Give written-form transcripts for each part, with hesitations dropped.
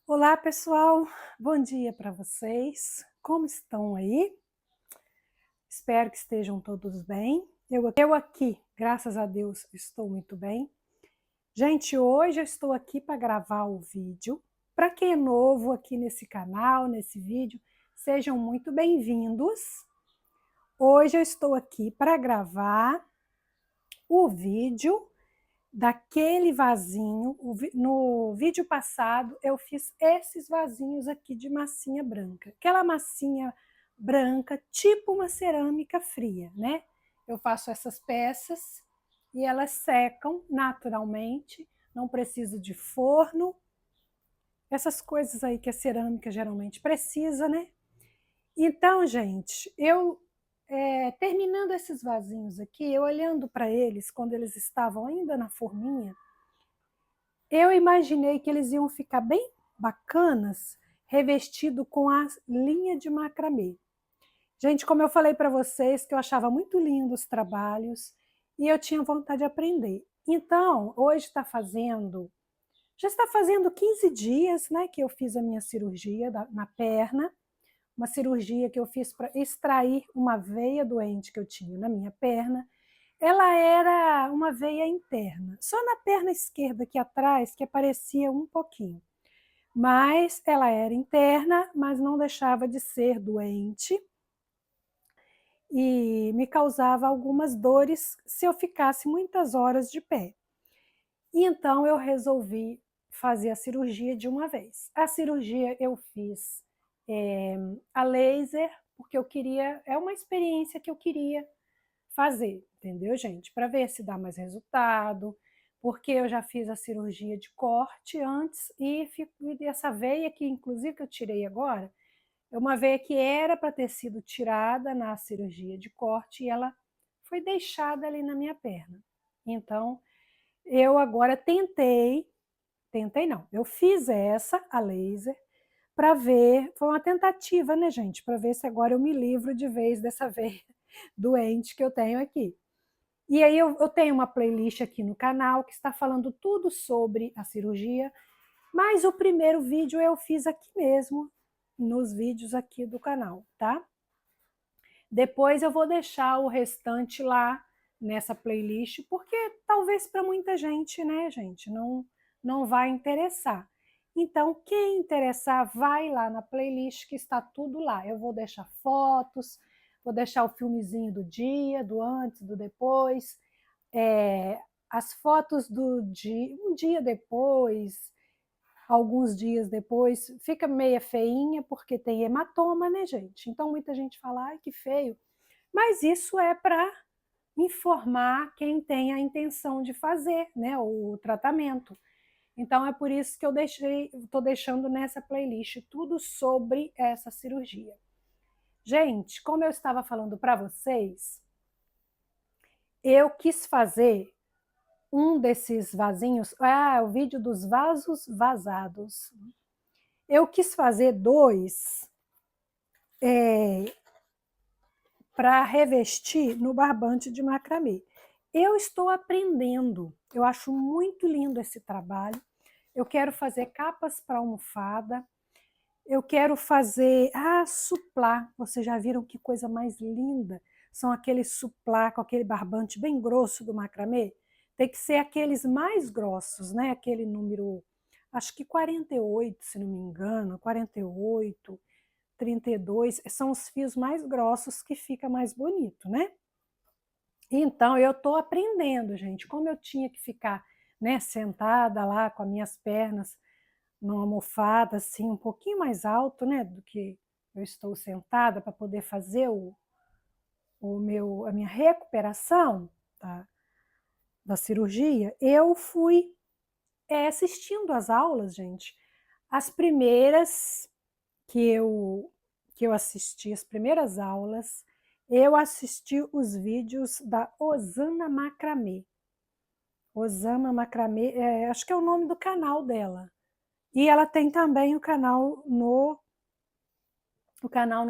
Olá, pessoal. Bom dia para vocês. Como estão aí? Espero que estejam todos bem. Eu aqui, graças a Deus, estou muito bem. Gente, hoje eu estou aqui para gravar o vídeo. Para quem é novo aqui nesse canal, nesse vídeo, sejam muito bem-vindos. Hoje eu estou aqui para gravar o vídeo daquele vasinho. No vídeo passado eu fiz esses vasinhos aqui de massinha branca, aquela massinha branca tipo uma cerâmica fria, né? Eu faço essas peças e elas secam naturalmente, não preciso de forno, essas coisas aí que a cerâmica geralmente precisa, né? Então, gente, terminando esses vasinhos aqui, eu olhando para eles quando eles estavam ainda na forminha, eu imaginei que eles iam ficar bem bacanas, revestido com a linha de macramê. Gente, como eu falei para vocês, que eu achava muito lindo os trabalhos e eu tinha vontade de aprender. Então, hoje já está fazendo 15 dias, né, que eu fiz a minha cirurgia na perna, uma cirurgia que eu fiz para extrair uma veia doente que eu tinha na minha perna. Ela era uma veia interna, só na perna esquerda aqui atrás que aparecia um pouquinho. Mas ela era interna, mas não deixava de ser doente e me causava algumas dores se eu ficasse muitas horas de pé. E então eu resolvi fazer a cirurgia de uma vez. A cirurgia eu fiz a laser, porque eu queria, é uma experiência que eu queria fazer, entendeu, gente? Para ver se dá mais resultado, porque eu já fiz a cirurgia de corte antes e essa veia que, inclusive, que eu tirei agora, é uma veia que era para ter sido tirada na cirurgia de corte e ela foi deixada ali na minha perna. Então, eu agora tentei não, eu fiz a laser, para ver, foi uma tentativa, né, gente, para ver se agora eu me livro de vez dessa veia doente que eu tenho aqui. E aí eu tenho uma playlist aqui no canal que está falando tudo sobre a cirurgia, mas o primeiro vídeo eu fiz aqui mesmo, nos vídeos aqui do canal, tá? Depois eu vou deixar o restante lá nessa playlist, porque talvez para muita gente, né, gente, não vai interessar. Então, quem interessar, vai lá na playlist que está tudo lá. Eu vou deixar fotos, vou deixar o filmezinho do dia, do antes, do depois, as fotos do dia, um dia depois, alguns dias depois, fica meia feinha, porque tem hematoma, né, gente? Então, muita gente fala, ai, que feio. Mas isso é para informar quem tem a intenção de fazer, né, o tratamento. Então, é por isso que eu estou deixando nessa playlist tudo sobre essa cirurgia. Gente, como eu estava falando para vocês, eu quis fazer um desses vasinhos, o vídeo dos vasos vazados. Eu quis fazer dois para revestir no barbante de macramê. Eu estou aprendendo, eu acho muito lindo esse trabalho. Eu quero fazer capas para almofada, eu quero fazer suplá. Vocês já viram que coisa mais linda? São aqueles suplá com aquele barbante bem grosso do macramê. Tem que ser aqueles mais grossos, né? Aquele número, acho que 48, se não me engano, 48, 32, são os fios mais grossos que fica mais bonito, né? Então, eu estou aprendendo, gente, como eu tinha que ficar, né, sentada lá com as minhas pernas numa almofada, assim, um pouquinho mais alto, né, do que eu estou sentada para poder fazer a minha recuperação da cirurgia, eu fui assistindo às aulas, gente. As primeiras que eu assisti, as primeiras aulas, eu assisti os vídeos da Osana Macramê. Osama Macramê, acho que é o nome do canal dela. E ela tem também o canal no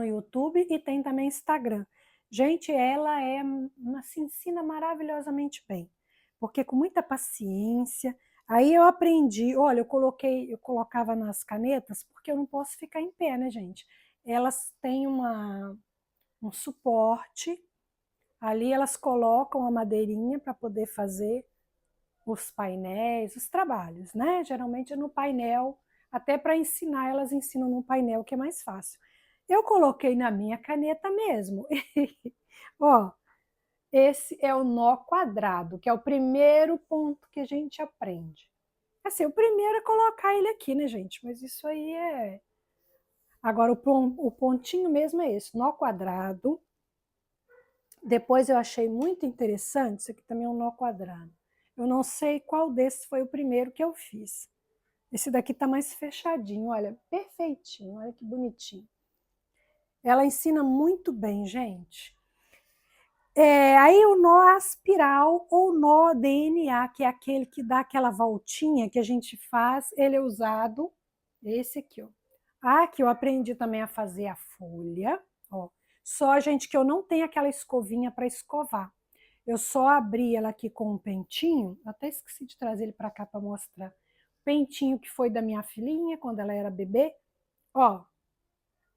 YouTube e tem também Instagram. Gente, ela se ensina maravilhosamente bem, porque com muita paciência, Aí eu aprendi, olha, eu colocava nas canetas, porque eu não posso ficar em pé, né, gente? Elas têm um suporte, ali elas colocam a madeirinha para poder fazer os painéis, os trabalhos, né? Geralmente no painel, até para ensinar, elas ensinam no painel, que é mais fácil. Eu coloquei na minha caneta mesmo. Ó, esse é o nó quadrado, que é o primeiro ponto que a gente aprende. Assim, o primeiro é colocar ele aqui, né, gente? Mas isso aí é... Agora, o pontinho mesmo é esse, nó quadrado. Depois eu achei muito interessante, isso aqui também é um nó quadrado. Eu não sei qual desses foi o primeiro que eu fiz. Esse daqui tá mais fechadinho, olha, perfeitinho, olha que bonitinho. Ela ensina muito bem, gente. Aí o nó aspiral ou nó DNA, que é aquele que dá aquela voltinha que a gente faz, ele é usado, esse aqui, ó. Aqui eu aprendi também a fazer a folha, ó. Só, gente, que eu não tenho aquela escovinha para escovar. Eu só abri ela aqui com um pentinho, até esqueci de trazer ele para cá para mostrar. Pentinho que foi da minha filhinha, quando ela era bebê, ó.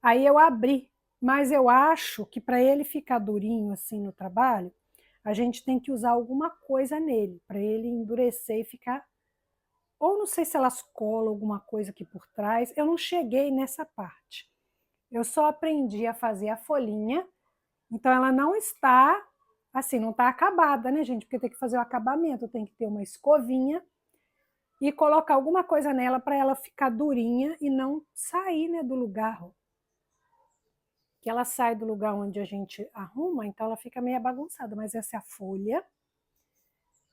Aí eu abri, mas eu acho que para ele ficar durinho assim no trabalho, a gente tem que usar alguma coisa nele, para ele endurecer e ficar... Ou não sei se elas colam alguma coisa aqui por trás, eu não cheguei nessa parte. Eu só aprendi a fazer a folhinha, então ela não está, assim, não está acabada, né, gente? Porque tem que fazer o acabamento, tem que ter uma escovinha e colocar alguma coisa nela para ela ficar durinha e não sair, né, do lugar, ó. Que ela sai do lugar onde a gente arruma, então ela fica meio bagunçada, mas essa é a folha.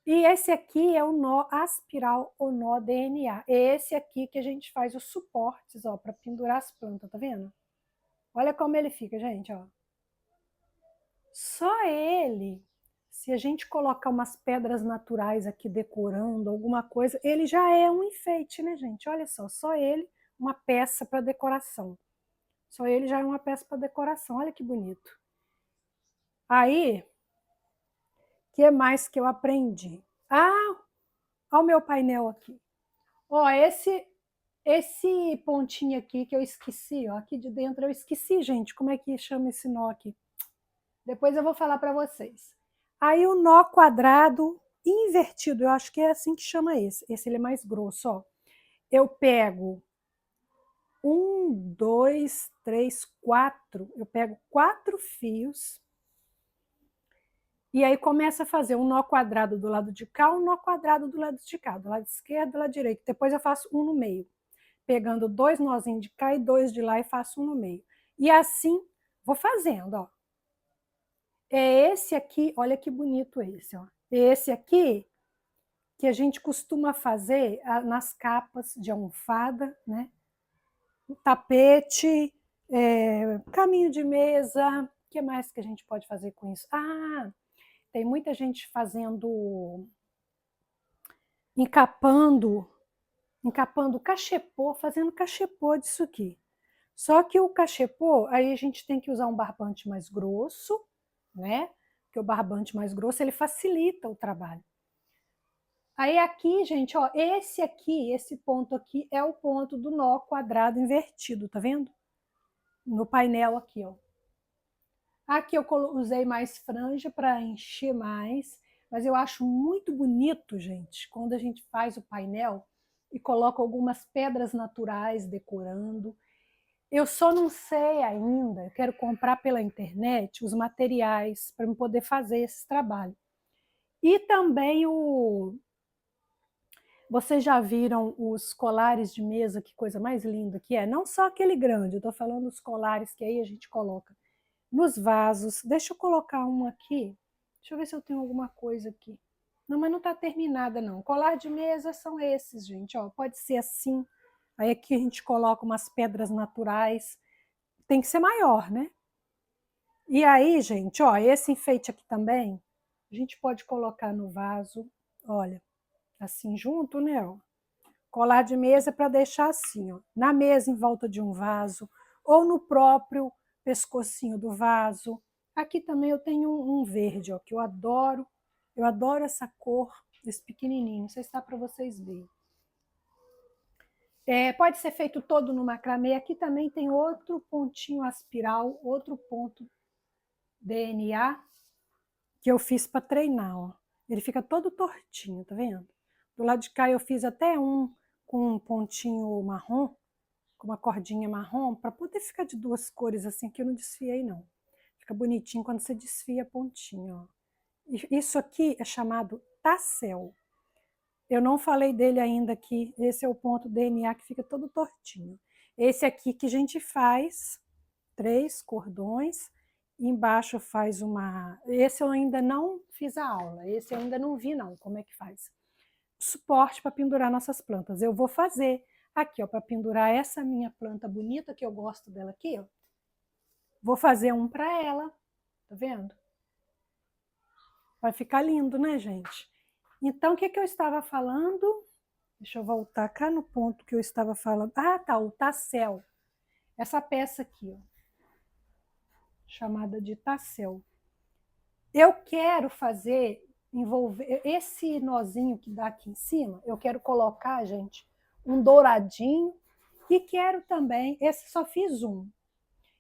E esse aqui é o nó aspiral ou nó DNA. É esse aqui que a gente faz os suportes, ó, para pendurar as plantas, tá vendo? Olha como ele fica, gente, ó. Só ele, se a gente colocar umas pedras naturais aqui decorando alguma coisa, ele já é um enfeite, né, gente? Olha só ele, uma peça para decoração. Só ele já é uma peça para decoração, olha que bonito. Aí, o que mais que eu aprendi? Ah, olha o meu painel aqui. Ó, esse pontinho aqui que eu esqueci, ó, aqui de dentro eu esqueci, gente, como é que chama esse nó aqui? Depois eu vou falar para vocês. Aí o nó quadrado invertido, eu acho que é assim que chama esse. Esse ele é mais grosso, ó. Eu pego 4. Eu pego 4 fios e aí começa a fazer um nó quadrado do lado de cá, um nó quadrado do lado de cá, do lado esquerdo, do lado direito. Depois eu faço um no meio, pegando 2 nozinhos de cá e 2 de lá e faço um no meio. E assim vou fazendo, ó. É esse aqui, olha que bonito esse, ó. É esse aqui que a gente costuma fazer nas capas de almofada, né? Tapete, caminho de mesa. O que mais que a gente pode fazer com isso? Ah, tem muita gente fazendo, encapando cachepô, fazendo cachepô disso aqui. Só que o cachepô, aí a gente tem que usar um barbante mais grosso, né? Porque o barbante mais grosso, ele facilita o trabalho. Aí aqui, gente, ó, esse ponto aqui é o ponto do nó quadrado invertido, tá vendo? No painel aqui, ó. Aqui eu usei mais franja para encher mais, mas eu acho muito bonito, gente, quando a gente faz o painel e coloca algumas pedras naturais decorando. Eu só não sei ainda, eu quero comprar pela internet os materiais para eu poder fazer esse trabalho. E também vocês já viram os colares de mesa, que coisa mais linda que é? Não só aquele grande, eu estou falando os colares que aí a gente coloca nos vasos. Deixa eu colocar um aqui. Deixa eu ver se eu tenho alguma coisa aqui. Não, mas não está terminada, não. Colar de mesa são esses, gente. Ó, pode ser assim. Aí aqui a gente coloca umas pedras naturais. Tem que ser maior, né? E aí, gente, ó, esse enfeite aqui também, a gente pode colocar no vaso, olha, assim junto, né? Ó. Colar de mesa para deixar assim, ó, na mesa em volta de um vaso, ou no próprio pescocinho do vaso. Aqui também eu tenho um verde, ó, que eu adoro essa cor. esse pequenininho, não sei se dá para vocês verem. Pode ser feito todo no macramê. Aqui também tem outro pontinho aspiral, outro ponto DNA que eu fiz para treinar, ó. Ele fica todo tortinho, tá vendo? Do lado de cá eu fiz até um com um pontinho marrom, com uma cordinha marrom, para poder ficar de duas cores assim, que eu não desfiei não. Fica bonitinho quando você desfia a pontinha, ó. Isso aqui é chamado tassel. Eu não falei dele ainda aqui, esse é o ponto DNA que fica todo tortinho. Esse aqui que a gente faz 3 cordões, embaixo faz uma... Esse eu ainda não fiz a aula, esse eu ainda não vi não, como é que faz. Suporte para pendurar nossas plantas. Eu vou fazer aqui, ó, para pendurar essa minha planta bonita, que eu gosto dela aqui, ó. Vou fazer um para ela, tá vendo? Vai ficar lindo, né, gente? Então, o que eu estava falando? Deixa eu voltar cá no ponto que eu estava falando. Ah, tá, o tassel. Essa peça aqui, ó, chamada de tassel. Eu quero fazer, envolver esse nozinho que dá aqui em cima, eu quero colocar, gente, um douradinho, e quero também, esse só fiz um.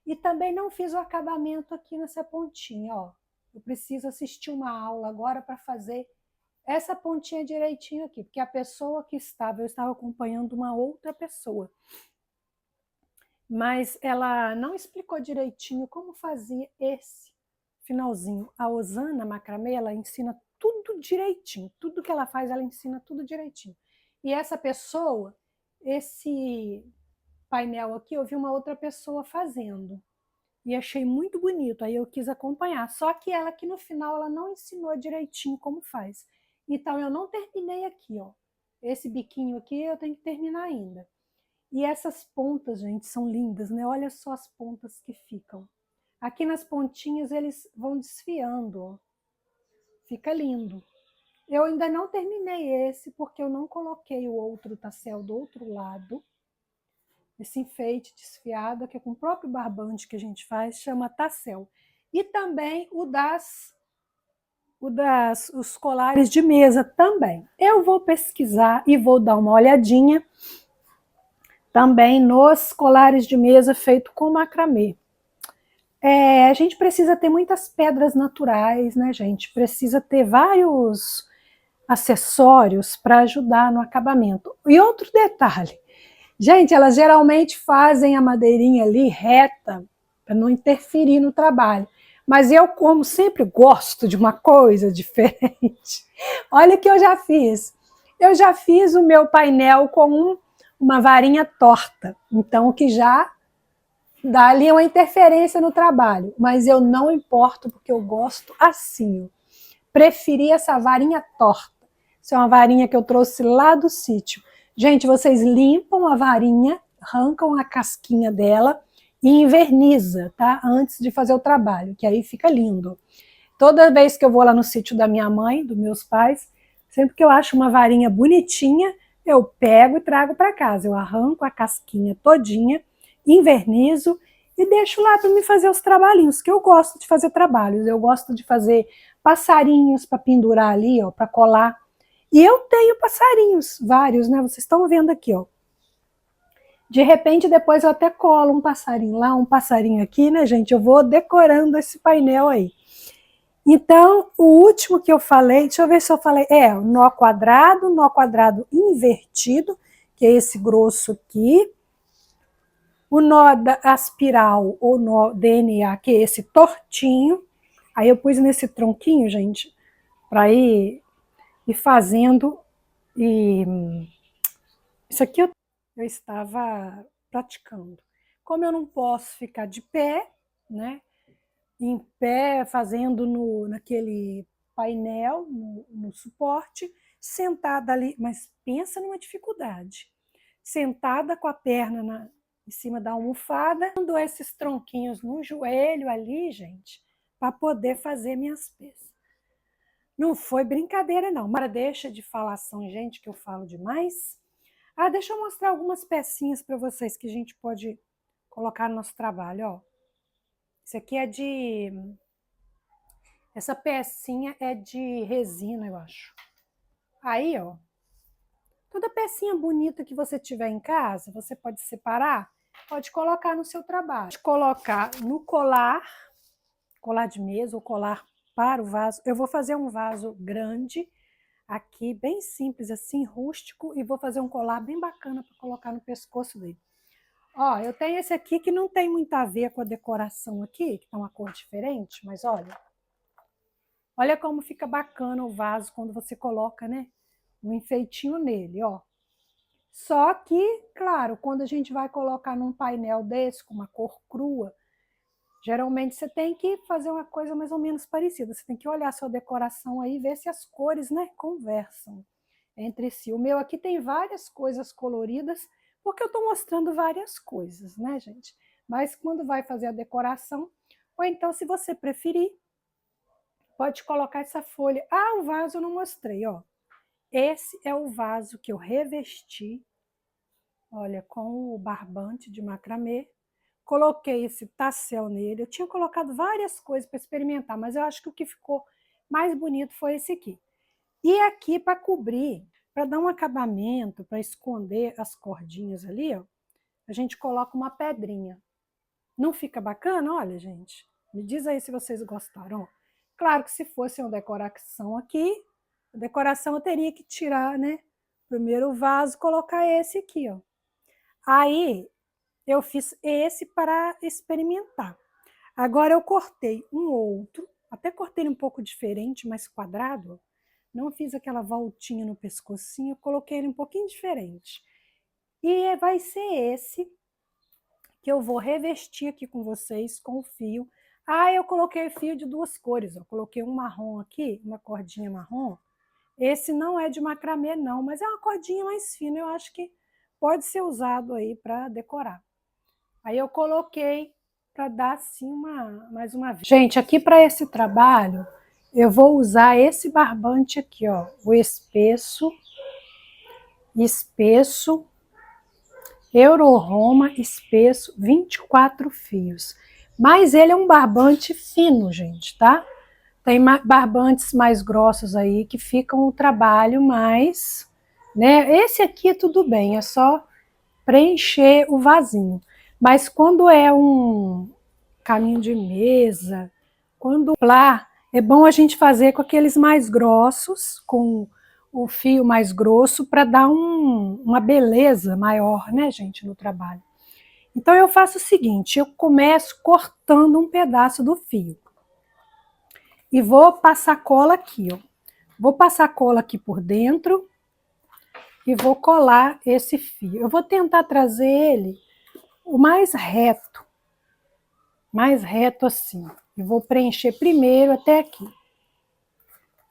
E também não fiz o acabamento aqui nessa pontinha, ó. Eu preciso assistir uma aula agora para fazer essa pontinha direitinho aqui, porque a pessoa que estava, eu estava acompanhando uma outra pessoa, mas ela não explicou direitinho como fazia esse finalzinho. A Osana Macramê, ela ensina tudo direitinho, tudo que ela faz, ela ensina tudo direitinho. E essa pessoa, esse painel aqui, eu vi uma outra pessoa fazendo, e achei muito bonito, aí eu quis acompanhar, só que ela aqui no final, ela não ensinou direitinho como faz. Então eu não terminei aqui, ó. Esse biquinho aqui eu tenho que terminar ainda. E essas pontas, gente, são lindas, né? Olha só as pontas que ficam. Aqui nas pontinhas eles vão desfiando, ó. Fica lindo. Eu ainda não terminei esse, porque eu não coloquei o outro tassel do outro lado. Esse enfeite desfiado, que é com o próprio barbante que a gente faz, chama tassel. E também os colares de mesa também. Eu vou pesquisar e vou dar uma olhadinha também nos colares de mesa feito com macramê. A gente precisa ter muitas pedras naturais, né, gente? Precisa ter vários acessórios para ajudar no acabamento. E outro detalhe, gente, elas geralmente fazem a madeirinha ali reta, para não interferir no trabalho. Mas eu, como sempre gosto de uma coisa diferente, olha o que eu já fiz. Eu já fiz o meu painel com uma varinha torta, então o que já dá ali uma interferência no trabalho, mas eu não importo porque eu gosto assim. Preferi essa varinha torta. Isso é uma varinha que eu trouxe lá do sítio. Gente, vocês limpam a varinha, arrancam a casquinha dela e enverniza, tá? Antes de fazer o trabalho, que aí fica lindo. Toda vez que eu vou lá no sítio da minha mãe, dos meus pais, sempre que eu acho uma varinha bonitinha, eu pego e trago para casa. Eu arranco a casquinha todinha, invernizo e deixo lá para me fazer os trabalhinhos, que eu gosto de fazer trabalhos. Eu gosto de fazer passarinhos para pendurar ali, ó, para colar. E eu tenho passarinhos, vários, né? Vocês estão vendo aqui, ó. De repente, depois eu até colo um passarinho lá, um passarinho aqui, né, gente? Eu vou decorando esse painel aí. Então, o último que eu falei, deixa eu ver se eu falei, o nó quadrado invertido, que é esse grosso aqui, o nó da aspiral, ou nó DNA, que é esse tortinho, aí eu pus nesse tronquinho, gente, para ir fazendo, e isso aqui eu estava praticando. Como eu não posso ficar de pé, né, em pé, fazendo naquele painel, no suporte, sentada ali, mas pensa numa dificuldade. Sentada com a perna em cima da almofada, dando esses tronquinhos no joelho ali, gente, para poder fazer minhas peças. Não foi brincadeira, não. Mas deixa de falação, gente, que eu falo demais. Deixa eu mostrar algumas pecinhas para vocês que a gente pode colocar no nosso trabalho, ó. Isso aqui é essa pecinha é de resina, eu acho. Aí, ó, toda pecinha bonita que você tiver em casa, você pode separar, pode colocar no seu trabalho. Pode colocar no colar, colar de mesa ou colar para o vaso. Eu vou fazer um vaso grande aqui, bem simples assim, rústico, e vou fazer um colar bem bacana para colocar no pescoço dele. Ó, eu tenho esse aqui que não tem muito a ver com a decoração aqui, que tá uma cor diferente, mas olha. Olha como fica bacana o vaso quando você coloca, né, um enfeitinho nele, ó. Só que, claro, quando a gente vai colocar num painel desse, com uma cor crua, geralmente você tem que fazer uma coisa mais ou menos parecida. Você tem que olhar a sua decoração aí e ver se as cores, né, conversam entre si. O meu aqui tem várias coisas coloridas, porque eu estou mostrando várias coisas, né, gente? Mas quando vai fazer a decoração, ou então, se você preferir, pode colocar essa folha. Ah, o vaso eu não mostrei, ó. Esse é o vaso que eu revesti, olha, com o barbante de macramê. Coloquei esse tassel nele. Eu tinha colocado várias coisas para experimentar, mas eu acho que o que ficou mais bonito foi esse aqui. E aqui, para cobrir, para dar um acabamento, para esconder as cordinhas ali, ó, a gente coloca uma pedrinha. Não fica bacana? Olha, gente, me diz aí se vocês gostaram. Claro que se fosse uma decoração aqui, a decoração eu teria que tirar, né? Primeiro o vaso, colocar esse aqui, ó. Aí eu fiz esse para experimentar. Agora eu cortei um outro, até cortei ele um pouco diferente, mais quadrado. Não fiz aquela voltinha no pescocinho, coloquei ele um pouquinho diferente. E vai ser esse que eu vou revestir aqui com vocês com o fio. Ah, eu coloquei fio de duas cores, ó. Coloquei um marrom aqui, uma cordinha marrom. Esse não é de macramê não, mas é uma cordinha mais fina, eu acho que pode ser usado aí para decorar. Aí eu coloquei para dar assim mais uma vez. Gente, aqui para esse trabalho, eu vou usar esse barbante aqui, ó, o espesso Euro-Roma espesso, 24 fios. Mas ele é um barbante fino, gente, tá? Tem barbantes mais grossos aí que ficam o trabalho mais, né? Esse aqui tudo bem, é só preencher o vasinho. Mas quando é um caminho de mesa, quando lá, é bom a gente fazer com aqueles mais grossos, com o fio mais grosso, para dar uma beleza maior, né, gente, no trabalho. Então eu faço o seguinte, eu começo cortando um pedaço do fio. E vou passar cola aqui, ó. Vou passar cola aqui por dentro e vou colar esse fio. Eu vou tentar trazer ele o mais reto assim. E vou preencher primeiro até aqui.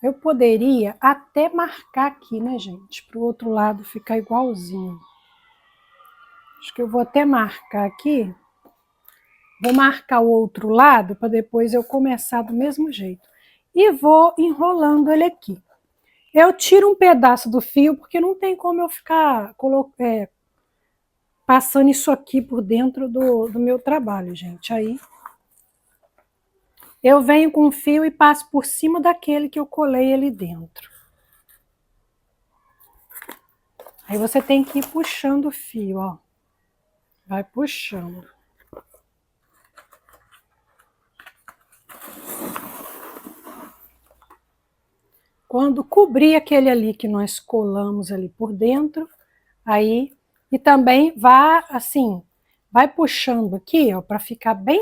Eu poderia até marcar aqui, né, gente? Para o outro lado ficar igualzinho. Acho que eu vou até marcar aqui. Vou marcar o outro lado para depois eu começar do mesmo jeito. E vou enrolando ele aqui. Eu tiro um pedaço do fio, porque não tem como eu ficar passando isso aqui por dentro do meu trabalho, gente. Aí eu venho com o fio e passo por cima daquele que eu colei ali dentro. Aí você tem que ir puxando o fio, ó. Vai puxando. Quando cobrir aquele ali que nós colamos ali por dentro, aí, e também vai assim, vai puxando aqui, ó, para ficar bem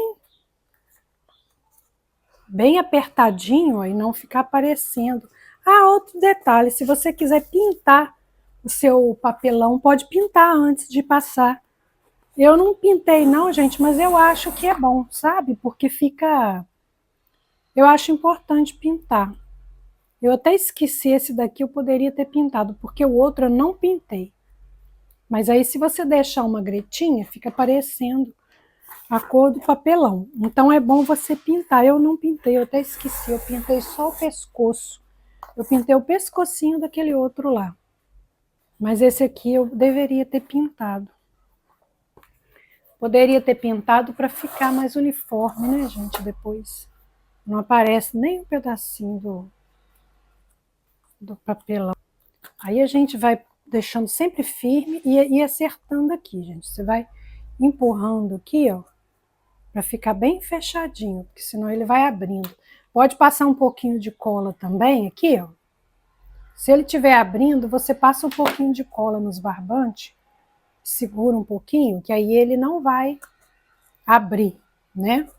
apertadinho, ó, e não ficar aparecendo. Ah, outro detalhe, se você quiser pintar o seu papelão, pode pintar antes de passar. Eu não pintei não, gente, mas eu acho que é bom, sabe? Porque fica... Eu acho importante pintar. Eu até esqueci esse daqui, eu poderia ter pintado, porque o outro eu não pintei. Mas aí se você deixar uma gretinha, fica aparecendo a cor do papelão. Então é bom você pintar. Eu não pintei, eu até esqueci, eu pintei só o pescoço. Eu pintei o pescocinho daquele outro lá. Mas esse aqui eu deveria ter pintado. Poderia ter pintado para ficar mais uniforme, né, gente, depois. Não aparece nem um pedacinho do papelão. Aí a gente vai deixando sempre firme e acertando aqui, gente. Você vai empurrando aqui, ó, para ficar bem fechadinho, porque senão ele vai abrindo. Pode passar um pouquinho de cola também aqui, ó. Se ele estiver abrindo, você passa um pouquinho de cola nos barbantes, segura um pouquinho, que aí ele não vai abrir, né?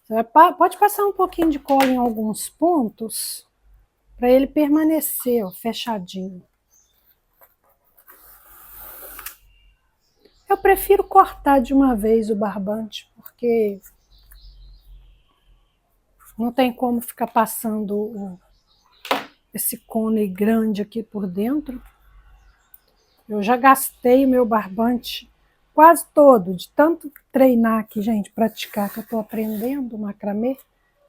Você pode passar um pouquinho de cola em alguns pontos para ele permanecer, ó, fechadinho. Eu prefiro cortar de uma vez o barbante, porque não tem como ficar passando esse cone grande aqui por dentro. Eu já gastei o meu barbante quase todo, de tanto treinar aqui, gente, praticar, que eu estou aprendendo macramê.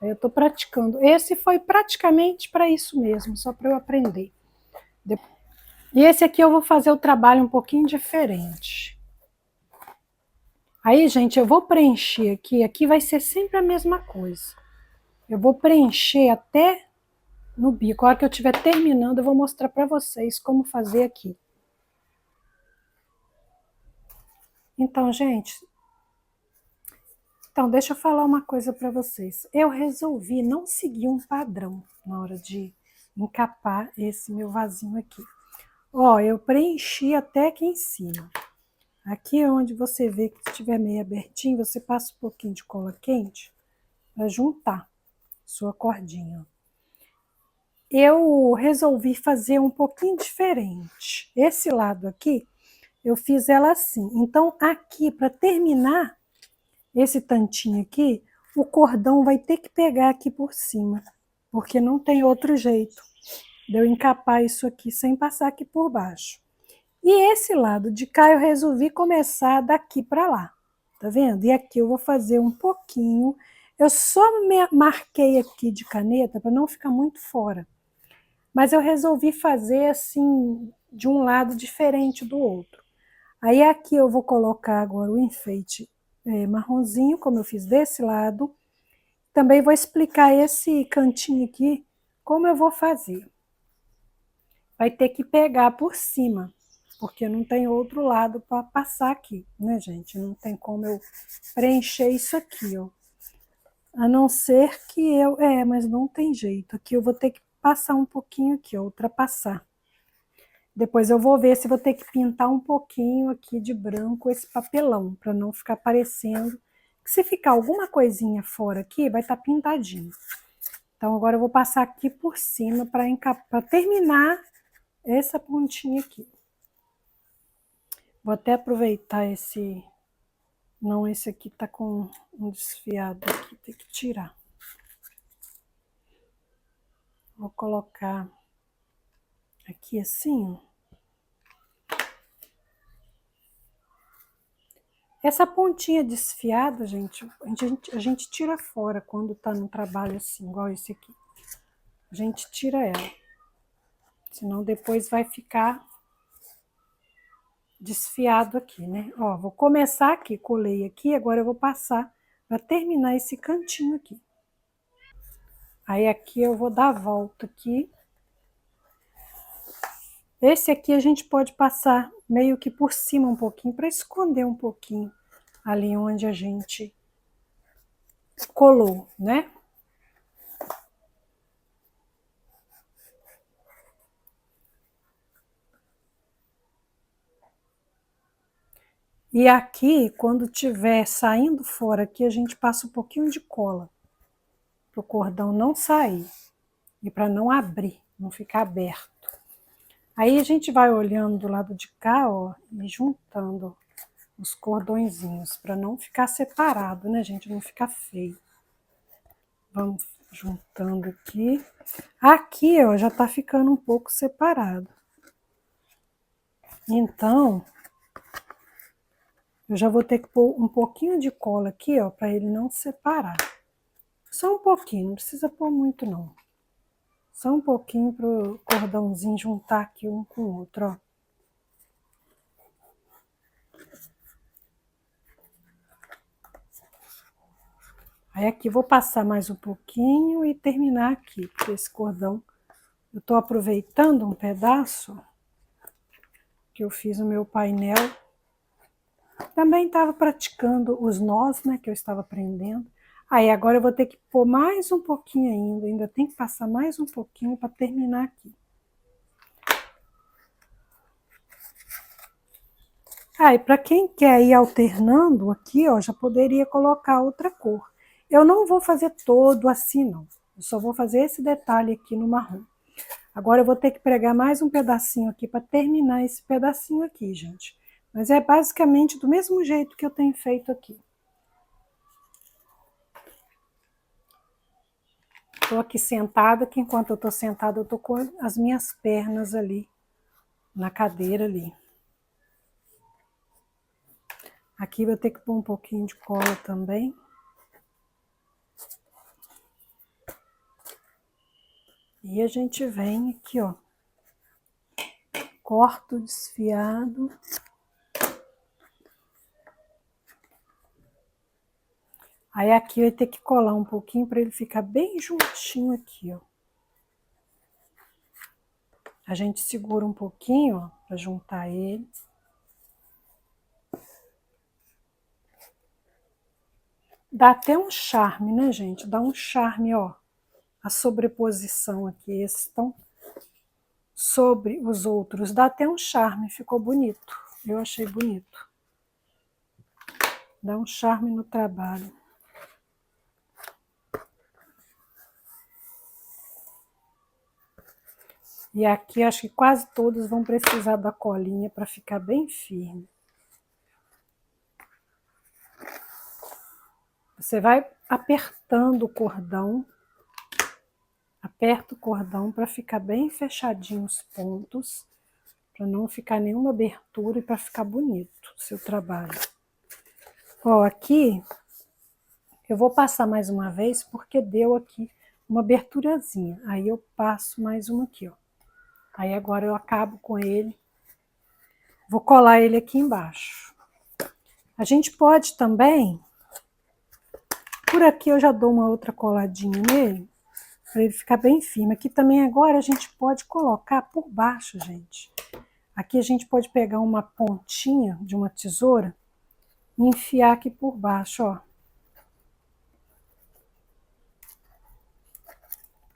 Aí eu estou praticando. Esse foi praticamente para isso mesmo, só para eu aprender. E esse aqui eu vou fazer o trabalho um pouquinho diferente. Aí, gente, eu vou preencher aqui vai ser sempre a mesma coisa. Eu vou preencher até no bico. A hora que eu estiver terminando, eu vou mostrar para vocês como fazer aqui. Então, gente, deixa eu falar uma coisa para vocês. Eu resolvi não seguir um padrão na hora de encapar esse meu vasinho aqui. Ó, eu preenchi até aqui em cima. Aqui é onde você vê que estiver meio abertinho, você passa um pouquinho de cola quente para juntar sua cordinha. Eu resolvi fazer um pouquinho diferente. Esse lado aqui, eu fiz ela assim. Então, aqui, para terminar esse tantinho aqui, o cordão vai ter que pegar aqui por cima, porque não tem outro jeito de eu encapar isso aqui sem passar aqui por baixo. E esse lado de cá eu resolvi começar daqui para lá, tá vendo? E aqui eu vou fazer um pouquinho, eu só marquei aqui de caneta para não ficar muito fora, mas eu resolvi fazer assim, de um lado diferente do outro. Aí aqui eu vou colocar agora o enfeite marronzinho, como eu fiz desse lado. Também vou explicar esse cantinho aqui, como eu vou fazer. Vai ter que pegar por cima, porque não tem outro lado para passar aqui, né, gente? Não tem como eu preencher isso aqui, ó. A não ser que eu... mas não tem jeito. Aqui eu vou ter que passar um pouquinho aqui, ó, ultrapassar. Depois eu vou ver se vou ter que pintar um pouquinho aqui de branco esse papelão, para não ficar parecendo que se ficar alguma coisinha fora aqui, vai estar pintadinho. Então agora eu vou passar aqui por cima para terminar essa pontinha aqui. Vou até aproveitar esse... Não, esse aqui tá com um desfiado aqui, tem que tirar. Vou colocar aqui assim, ó. Essa pontinha desfiada, gente, a gente tira fora quando tá num trabalho assim, igual esse aqui. A gente tira ela. Senão depois vai ficar desfiado aqui, né? Ó, vou começar aqui, colei aqui, agora eu vou passar para terminar esse cantinho aqui. Aí aqui eu vou dar a volta aqui. Esse aqui a gente pode passar meio que por cima um pouquinho, para esconder um pouquinho ali onde a gente colou, né? E aqui, quando tiver saindo fora aqui, a gente passa um pouquinho de cola, para o cordão não sair e para não abrir, não ficar aberto. Aí a gente vai olhando do lado de cá, ó, e juntando os cordõezinhos, para não ficar separado, né, gente? Não ficar feio. Vamos juntando aqui. Aqui, ó, já tá ficando um pouco separado. Então, eu já vou ter que pôr um pouquinho de cola aqui, ó, para ele não separar. Só um pouquinho, não precisa pôr muito, não. Só um pouquinho pro cordãozinho juntar aqui um com o outro, ó. Aí aqui vou passar mais um pouquinho e terminar aqui, porque esse cordão Eu tô aproveitando um pedaço que eu fiz o meu painel. Também estava praticando os nós, né, que eu estava aprendendo. Aí agora eu vou ter que pôr mais um pouquinho ainda tem que passar mais um pouquinho para terminar aqui. E para quem quer ir alternando aqui, ó, já poderia colocar outra cor. Eu não vou fazer todo assim, não. Eu só vou fazer esse detalhe aqui no marrom. Agora eu vou ter que pregar mais um pedacinho aqui para terminar esse pedacinho aqui, gente. Mas é basicamente do mesmo jeito que eu tenho feito aqui. Estou aqui sentada, que enquanto eu estou sentada, eu estou com as minhas pernas ali, na cadeira ali. Aqui eu vou ter que pôr um pouquinho de cola também. E a gente vem aqui, ó. Corto desfiado. Aí aqui vai ter que colar um pouquinho para ele ficar bem juntinho aqui, ó. A gente segura um pouquinho, ó, para juntar ele. Dá até um charme, né, gente? Dá um charme, ó. A sobreposição aqui, esses estão sobre os outros. Dá até um charme, ficou bonito. Eu achei bonito. Dá um charme no trabalho. E aqui acho que quase todos vão precisar da colinha para ficar bem firme. Você vai apertando o cordão. Aperta o cordão para ficar bem fechadinho os pontos, para não ficar nenhuma abertura e para ficar bonito o seu trabalho. Ó, aqui eu vou passar mais uma vez porque deu aqui uma aberturazinha. Aí eu passo mais uma aqui, ó. Aí agora eu acabo com ele. Vou colar ele aqui embaixo. A gente pode também, por aqui eu já dou uma outra coladinha nele, para ele ficar bem firme. Aqui também agora a gente pode colocar por baixo, gente. Aqui a gente pode pegar uma pontinha de uma tesoura e enfiar aqui por baixo, ó.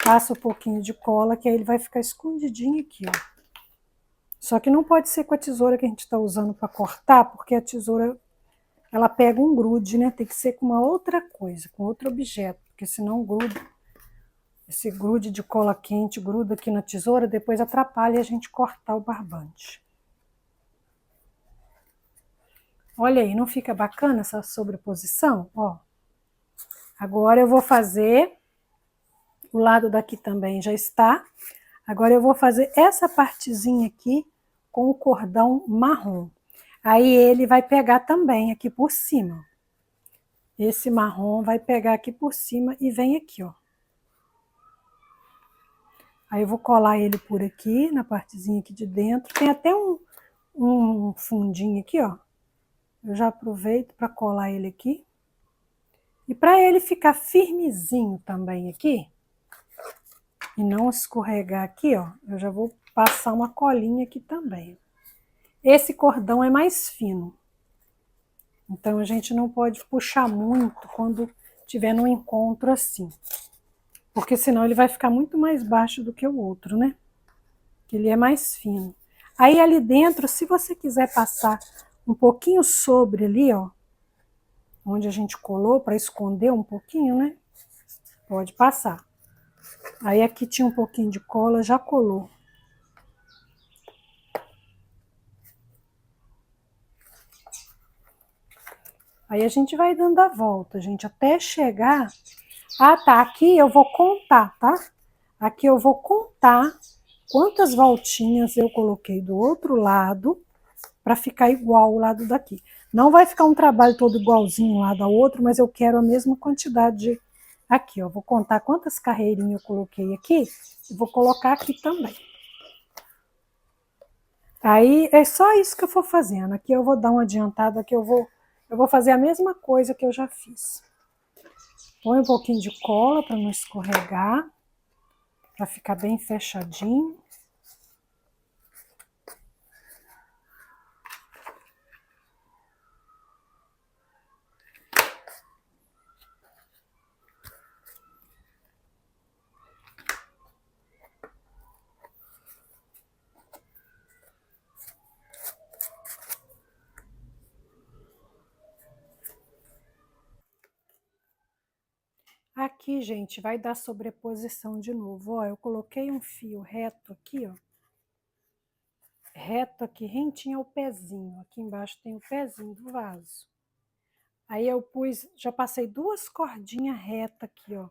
Passa um pouquinho de cola, que aí ele vai ficar escondidinho aqui, ó. Só que não pode ser com a tesoura que a gente está usando para cortar, porque a tesoura, ela pega um grude, né? Tem que ser com uma outra coisa, com outro objeto, porque senão gruda. Esse grude de cola quente gruda aqui na tesoura, depois atrapalha a gente cortar o barbante. Olha aí, não fica bacana essa sobreposição? Ó. Agora eu vou fazer, o lado daqui também já está. Agora eu vou fazer essa partezinha aqui com o cordão marrom. Aí ele vai pegar também aqui por cima. Esse marrom vai pegar aqui por cima e vem aqui, ó. Aí eu vou colar ele por aqui, na partezinha aqui de dentro. Tem até um fundinho aqui, ó. Eu já aproveito para colar ele aqui. E para ele ficar firmezinho também aqui, e não escorregar aqui, ó, eu já vou passar uma colinha aqui também. Esse cordão é mais fino. Então a gente não pode puxar muito quando tiver num encontro assim. Porque senão ele vai ficar muito mais baixo do que o outro, né? Que ele é mais fino. Aí ali dentro, se você quiser passar um pouquinho sobre ali, ó, onde a gente colou para esconder um pouquinho, né? Pode passar. Aí aqui tinha um pouquinho de cola, já colou. Aí a gente vai dando a volta, gente, até chegar... Ah, tá, aqui eu vou contar, tá? Aqui eu vou contar quantas voltinhas eu coloquei do outro lado para ficar igual o lado daqui. Não vai ficar um trabalho todo igualzinho um lado ao outro, mas eu quero a mesma quantidade de... Aqui, ó, vou contar quantas carreirinhas eu coloquei aqui e vou colocar aqui também. Aí é só isso que eu vou fazendo. Aqui eu vou dar uma adiantada que eu vou fazer a mesma coisa que eu já fiz. Põe um pouquinho de cola para não escorregar. para ficar bem fechadinho. Aqui, gente, vai dar sobreposição de novo. Ó, eu coloquei um fio reto aqui, ó. Reto aqui, rentinho ao pezinho. Aqui embaixo tem o pezinho do vaso. Aí eu pus, já passei 2 cordinhas retas aqui, ó.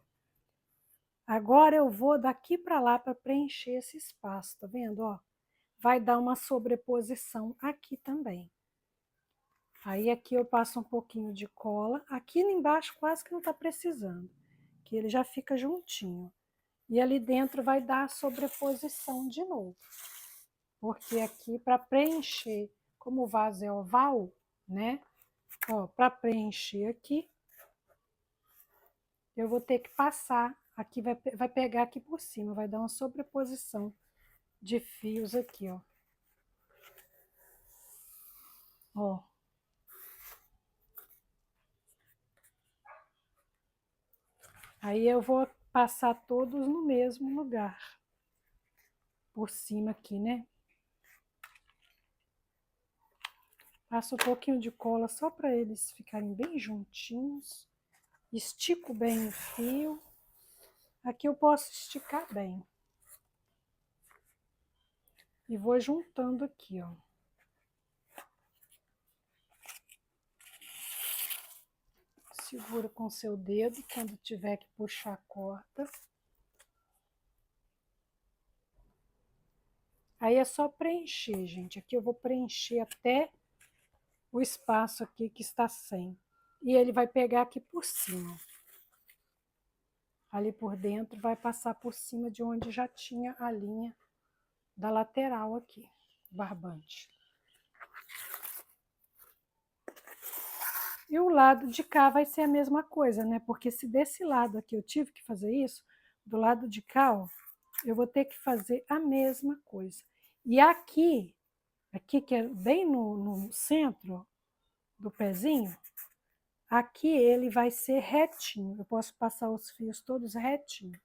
Agora eu vou daqui para lá para preencher esse espaço, tá vendo, ó? Vai dar uma sobreposição aqui também. Aí aqui eu passo um pouquinho de cola. Aqui embaixo quase que não tá precisando, que ele já fica juntinho. E ali dentro vai dar a sobreposição de novo. Porque aqui para preencher, como o vaso é oval, né? Ó, para preencher aqui, eu vou ter que passar, aqui vai pegar aqui por cima, vai dar uma sobreposição de fios aqui, ó. Ó. Aí eu vou passar todos no mesmo lugar, por cima aqui, né? Passo um pouquinho de cola só para eles ficarem bem juntinhos. Estico bem o fio. Aqui eu posso esticar bem. E vou juntando aqui, ó. Segura com seu dedo quando tiver que puxar a corda. Aí é só preencher, gente. Aqui eu vou preencher até o espaço aqui que está sem. E ele vai pegar aqui por cima. Ali por dentro vai passar por cima de onde já tinha a linha da lateral aqui, barbante. E o lado de cá vai ser a mesma coisa, né? Porque se desse lado aqui eu tive que fazer isso, do lado de cá, ó, eu vou ter que fazer a mesma coisa. E aqui que é bem no centro do pezinho, aqui ele vai ser retinho. Eu posso passar os fios todos retinho.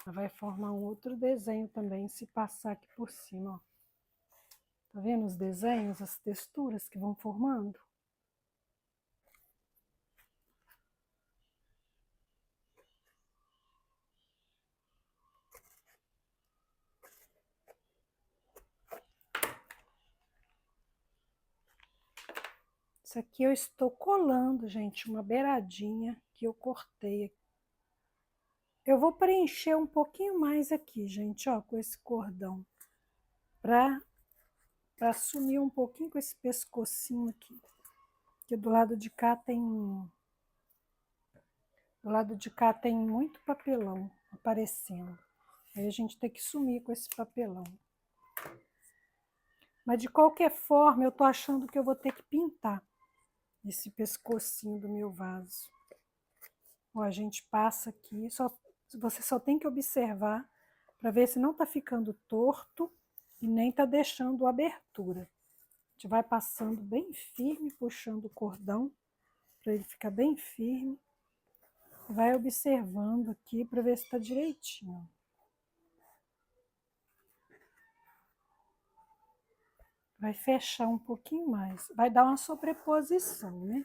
Vai formar um outro desenho também, se passar aqui por cima, ó. Tá vendo os desenhos, as texturas que vão formando? Isso aqui eu estou colando, gente, uma beiradinha que eu cortei. Eu vou preencher um pouquinho mais aqui, gente, ó, com esse cordão, para sumir um pouquinho com esse pescocinho aqui. Porque do lado de cá tem muito papelão aparecendo. Aí a gente tem que sumir com esse papelão. Mas de qualquer forma, eu tô achando que eu vou ter que pintar esse pescocinho do meu vaso. Ó, a gente passa aqui, você só tem que observar para ver se não tá ficando torto e nem tá deixando abertura. A gente vai passando bem firme, puxando o cordão para ele ficar bem firme. Vai observando aqui para ver se tá direitinho. Vai fechar um pouquinho mais, vai dar uma sobreposição, né?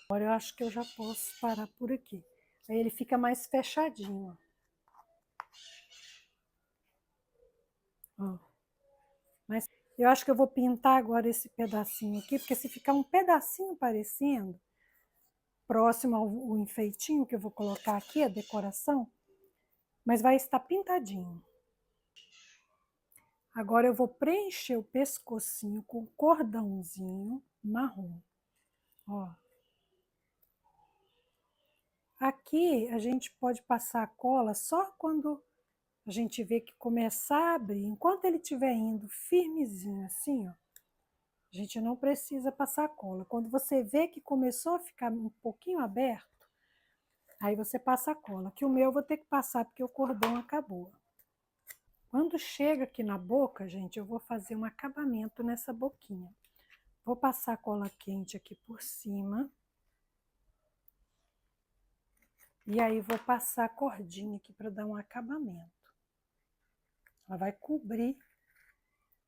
Agora eu acho que eu já posso parar por aqui. Aí ele fica mais fechadinho, ó. Mas eu acho que eu vou pintar agora esse pedacinho aqui, porque se ficar um pedacinho parecendo, próximo ao enfeitinho que eu vou colocar aqui, a decoração, mas vai estar pintadinho. Agora eu vou preencher o pescocinho com cordãozinho marrom, ó. Aqui a gente pode passar a cola só quando a gente vê que começa a abrir. Enquanto ele estiver indo firmezinho assim, ó, a gente não precisa passar cola. Quando você vê que começou a ficar um pouquinho aberto, Aí você passa a cola, que o meu eu vou ter que passar porque o cordão acabou. Quando chega aqui na boca, gente, eu vou fazer um acabamento nessa boquinha. Vou passar cola quente aqui por cima. E aí vou passar a cordinha aqui para dar um acabamento. Ela vai cobrir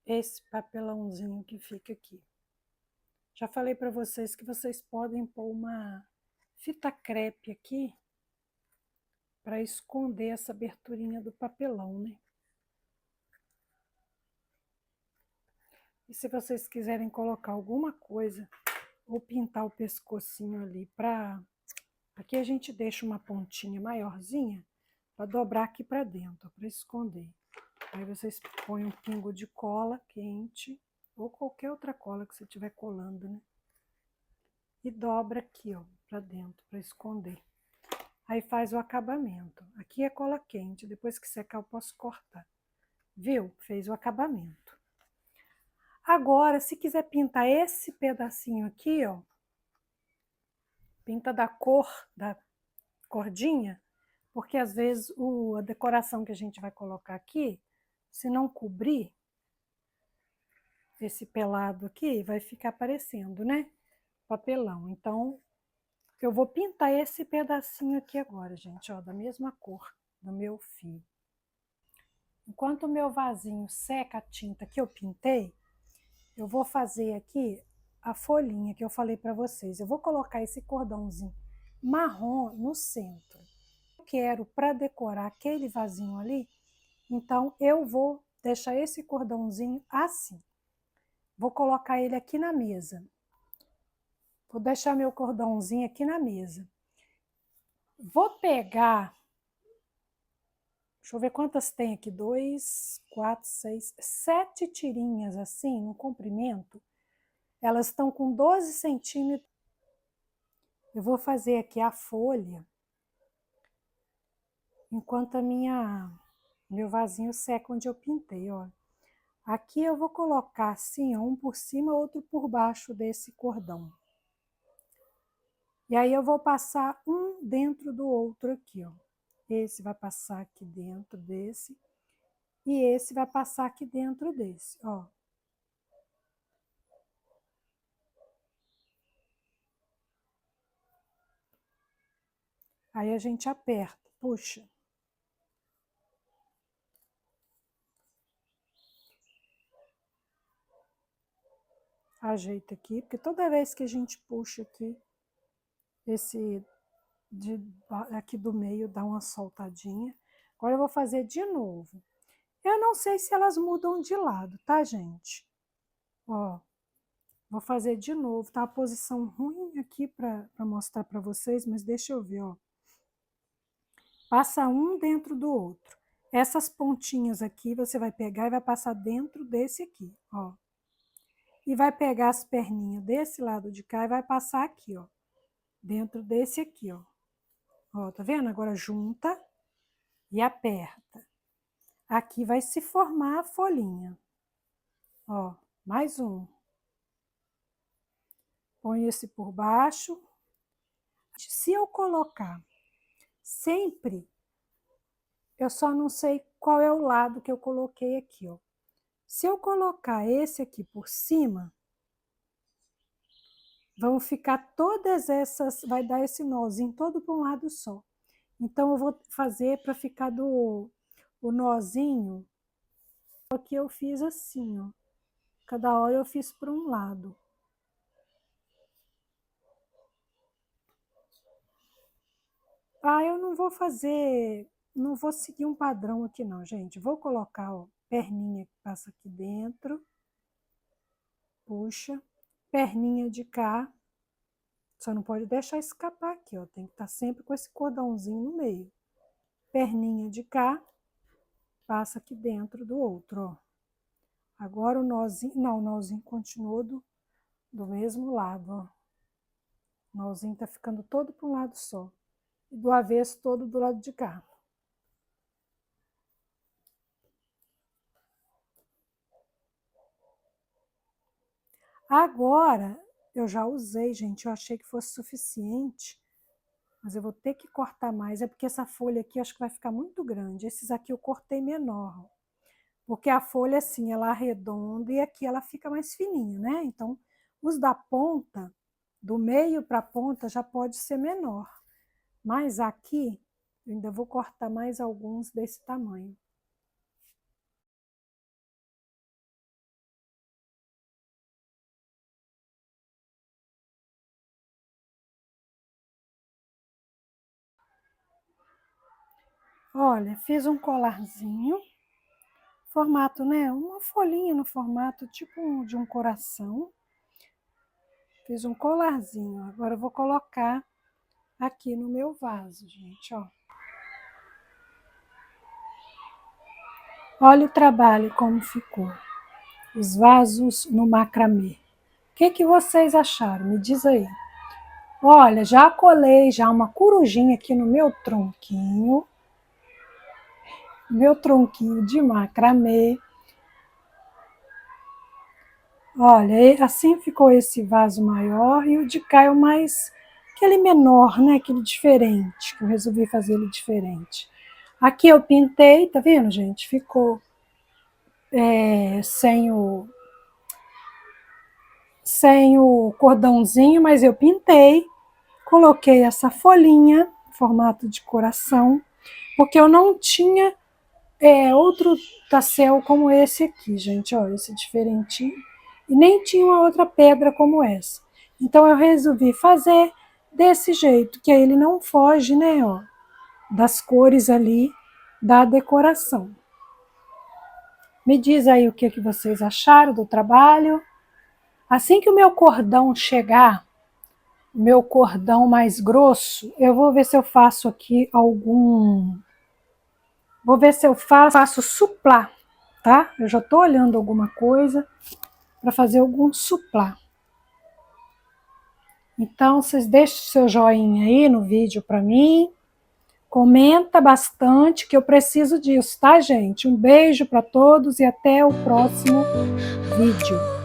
esse papelãozinho que fica aqui. Já falei para vocês que vocês podem pôr uma fita crepe aqui para esconder essa aberturinha do papelão, né? E se vocês quiserem colocar alguma coisa ou pintar o pescocinho ali para... Aqui a gente deixa uma pontinha maiorzinha para dobrar aqui para dentro, para esconder. Aí vocês põem um pingo de cola quente ou qualquer outra cola que você estiver colando, né? E dobra aqui, ó, para dentro, para esconder. Aí faz o acabamento. Aqui é cola quente, depois que secar eu posso cortar. Viu? Fez o acabamento. Agora, se quiser pintar esse pedacinho aqui, ó, pinta da cor da cordinha, porque às vezes a decoração que a gente vai colocar aqui, se não cobrir esse pelado aqui, vai ficar parecendo, né? Papelão. Então, eu vou pintar esse pedacinho aqui agora, gente, ó, da mesma cor do meu fio. Enquanto o meu vasinho seca a tinta que eu pintei, eu vou fazer aqui a folhinha que eu falei para vocês. Eu vou colocar esse cordãozinho marrom no centro. Eu quero para decorar aquele vasinho ali, então eu vou deixar esse cordãozinho assim. Vou colocar ele aqui na mesa. Vou deixar meu cordãozinho aqui na mesa. Vou pegar, deixa eu ver quantas tem aqui, 2, 4, 6, 7 tirinhas assim, no comprimento. Elas estão com 12 centímetros. Eu vou fazer aqui a folha, enquanto meu vasinho seca onde eu pintei, ó. Aqui eu vou colocar assim, ó, um por cima, outro por baixo desse cordão. E aí eu vou passar um dentro do outro aqui, ó. Esse vai passar aqui dentro desse e esse vai passar aqui dentro desse, ó. Aí a gente aperta, puxa. Ajeita aqui, porque toda vez que a gente puxa aqui, esse aqui do meio dá uma soltadinha. Agora eu vou fazer de novo. Eu não sei se elas mudam de lado, tá, gente? Ó, vou fazer de novo, tá? A posição ruim aqui para mostrar para vocês, mas deixa eu ver, ó. Passa um dentro do outro. Essas pontinhas aqui você vai pegar e vai passar dentro desse aqui, ó. E vai pegar as perninhas desse lado de cá e vai passar aqui, ó. Dentro desse aqui, ó. Ó, tá vendo? Agora junta e aperta. Aqui vai se formar a folhinha. Ó, mais um. Põe esse por baixo. Se eu colocar sempre, eu só não sei qual é o lado que eu coloquei aqui, ó. Se eu colocar esse aqui por cima, vão ficar todas essas, vai dar esse nozinho todo para um lado só. Então, eu vou fazer para ficar o nozinho, aqui eu fiz assim, ó. Cada hora eu fiz para um lado. Ah, eu não vou fazer, não vou seguir um padrão aqui não, gente. Vou colocar, ó, perninha que passa aqui dentro. Puxa. Perninha de cá. Só não pode deixar escapar aqui, ó. Tem que estar sempre com esse cordãozinho no meio. Perninha de cá. Passa aqui dentro do outro, ó. Agora o nozinho, não, o nozinho continuou do mesmo lado, ó. O nozinho tá ficando todo para um lado só. E do avesso todo do lado de cá. Agora, eu já usei, gente, eu achei que fosse suficiente, mas eu vou ter que cortar mais, é porque essa folha aqui acho que vai ficar muito grande. Esses aqui eu cortei menor, porque a folha assim, ela arredonda e aqui ela fica mais fininha, né? Então, os da ponta, do meio para a ponta, já pode ser menor. Mas aqui, eu ainda vou cortar mais alguns desse tamanho. Olha, fiz um colarzinho, formato, né? Uma folhinha no formato tipo de um coração. Fiz um colarzinho. Agora eu vou colocar aqui no meu vaso, gente, ó. Olha o trabalho como ficou. Os vasos no macramê. O que vocês acharam? Me diz aí. Olha, já colei já uma corujinha aqui no meu tronquinho de macramê. Olha, assim ficou esse vaso maior e o de cá é o mais, aquele menor, né? Aquele diferente, que eu resolvi fazer ele diferente. Aqui eu pintei, tá vendo, gente? Ficou sem o cordãozinho, mas eu pintei, coloquei essa folhinha, formato de coração, porque eu não tinha outro tassel como esse aqui, gente, ó, esse diferentinho, e nem tinha uma outra pedra como essa. Então eu resolvi fazer desse jeito, que aí ele não foge, né, ó, das cores ali da decoração. Me diz aí o que vocês acharam do trabalho. Assim que o meu cordão chegar, o meu cordão mais grosso, eu vou ver se eu faço aqui algum... Vou ver se eu faço suplá, tá? Eu já tô olhando alguma coisa para fazer algum suplá. Então, vocês deixem o seu joinha aí no vídeo para mim. Comenta bastante que eu preciso disso, tá, gente? Um beijo para todos e até o próximo vídeo.